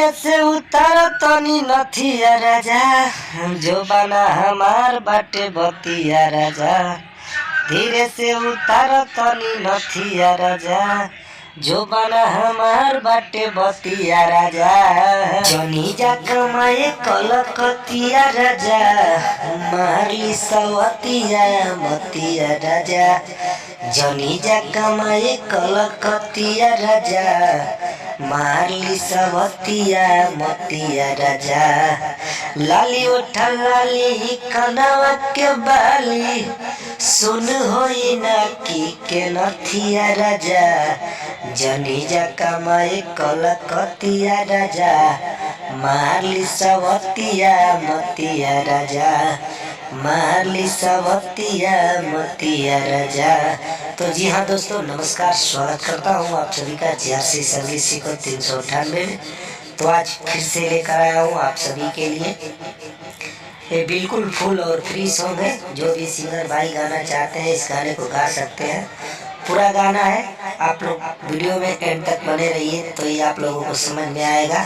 धीरे से उतार तनी नथिया राजा, जो बना हमार बाटे बतिया राजा। धीरे से उतार तनी नथिया राजा, जो बना हमार बाटे बतिया राजा। जनी जा कमाए कलकतिया राजा, मारली सवतिया मतिया राजा। जनी जा कमाए कलकतिया राजा, मारली सवतिया मतिया राजा। लाली उठा लाली कनवा के बाली, सुन होई ना की के नथिया राजा। जनी जा कमाए कलकतिया राजा, मारली सवतिया मतिया राजा। मारली सवतिया मतिया राजा। तो जी हाँ दोस्तों, नमस्कार, स्वागत करता हूँ आप सभी का जीआरसी संगीत सीखो 398 में। तो आज फिर से लेकर आया हूँ आप सभी के लिए ये बिल्कुल फुल और फ्री सॉन्ग है। जो भी सिंगर भाई गाना चाहते हैं इस गाने को गा सकते हैं। पूरा गाना है, आप लोग वीडियो में एंड तक बने रहिए तो ये आप लोगों को समझ में आएगा।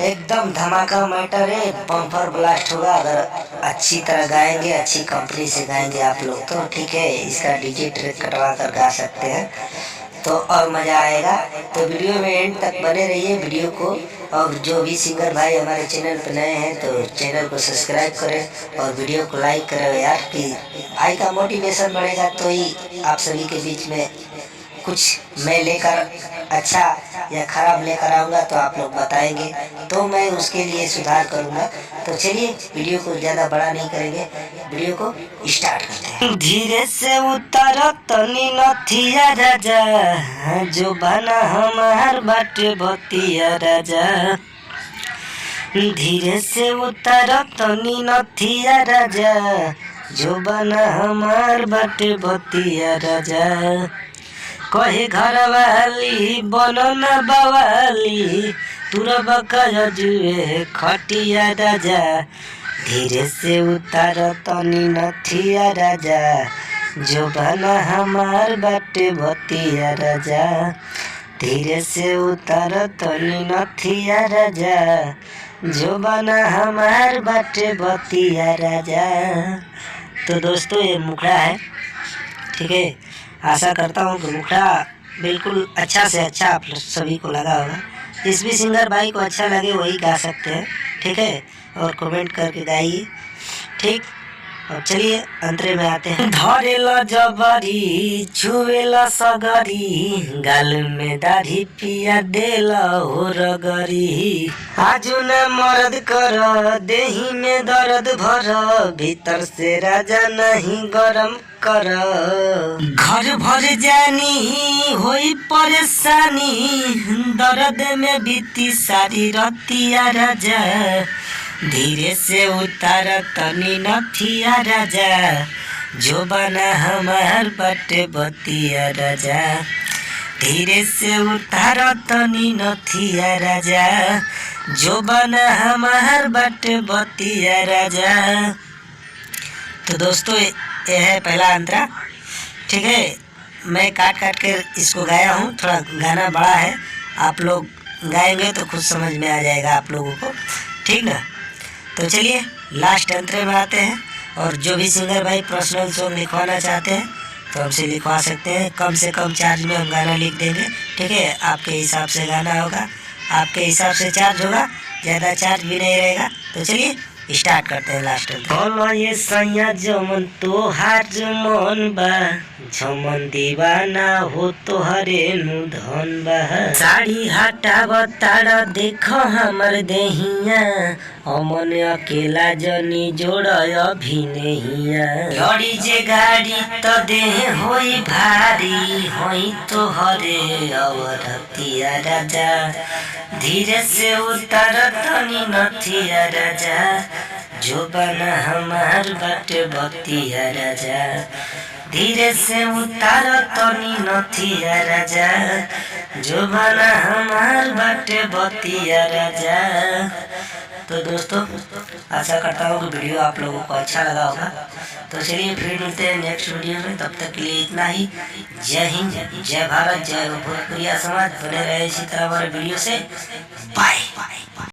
एकदम धमाका मैटर है, बम्पर ब्लास्ट होगा। अगर अच्छी तरह गाएंगे, अच्छी कंपनी से गाएंगे आप लोग तो ठीक है, इसका डीजे ट्रैक कटवा कर गा सकते हैं तो और मज़ा आएगा। तो वीडियो में एंड तक बने रहिए वीडियो को। और जो भी सिंगर भाई हमारे चैनल पर नए हैं तो चैनल को सब्सक्राइब करें और वीडियो को लाइक करें यार, कि भाई का मोटिवेशन बढ़ेगा तो ही आप सभी के बीच में कुछ मैं लेकर अच्छा या खराब लेकर आऊँगा तो आप लोग बताएंगे तो मैं उसके लिए सुधार करूँगा। तो चलिए वीडियो को ज़्यादा बड़ा नहीं करेंगे, वीडियो को स्टार्ट करते हैं। धीरे से उतार तनी नथिया राजा, जो बना हमार बाटे बतिया राजा। धीरे से उतार तनी नथिया राजा, जो बना हमार बाटे बतिया राजा। कहे घर वाली बनो न बवाली, तुरब जुए खटिया राजा। धीरे से उतार तनी नथिया राजा, जो बना हमार बाटे बतिया राजा। धीरे से उतार तनी नथिया राजा, जो बना हमार बाटे बतिया राजा। तो दोस्तों ये मुखड़ा है, ठीक है। आशा करता हूँ कि मुखड़ा बिल्कुल अच्छा से अच्छा आप सभी को लगा होगा। जिस भी सिंगर भाई को अच्छा लगे वही गा सकते हैं, ठीक है। और कमेंट करके गाइए, ठीक। और चलिए अंतरे में आते हैं। धरेला जबरी छुएला सगरी, गाल में दाढ़ी पिया देला हो रगरी। आजू न मर्द कर देही में दर्द भर, भीतर से राजा नहीं गरम कर। घर भर जानी होई परेशानी, दर्द में बीती सारी रतिया राजा। धीरे से उतार तनी नथिया राजा, जो बना हमार बाटे बतिया राजा। धीरे से उतार तनी नथिया राजा, जो बना हमार बाटे बतिया राजा। तो दोस्तों ये है पहला अंतरा, ठीक है। मैं काट काट कर इसको गाया हूँ, थोड़ा गाना बड़ा है, आप लोग गाएंगे तो खुद समझ में आ जाएगा आप लोगों को, ठीक ना। तो चलिए लास्ट अंतरे में आते हैं। और जो भी सिंगर भाई पर्सनल सॉन्ग लिखवाना चाहते हैं तो हमसे लिखवा सकते हैं। कम से कम चार्ज में हम गाना लिख देंगे, ठीक है। आपके हिसाब से गाना होगा, आपके हिसाब से चार्ज होगा, ज़्यादा चार्ज भी नहीं रहेगा। तो चलिए स्टार्ट करते हैं लास्ट में। ये सैया जमन तो हार मन बा, झमन दीवाना हो तो हरे नु धन बा। साड़ी हटाव तारा देखो हमर देहिया, अमन अकेला जनी जोड़ अभी नहिया। लड़ी जे गाड़ी तो देह होई भारी, होई तो हरे अवरतिया राजा। धीरे से उतार तनी नथिया राजा, जो बना हमार बाटे बतिया राजा। धीरे से उतारो तनी नथिया राजा, जो बना हमार बाटे बतिया राजा। तो दोस्तों आशा करता हूँ कि वीडियो आप लोगों को अच्छा लगा होगा। तो चलिए फिर मिलते हैं नेक्स्ट वीडियो में, तब तक के लिए इतना ही। जय हिंद, जय भारत, जय भोजपुरिया समाज। बने रहे इसी तरह हमारे वीडियो से। बाय।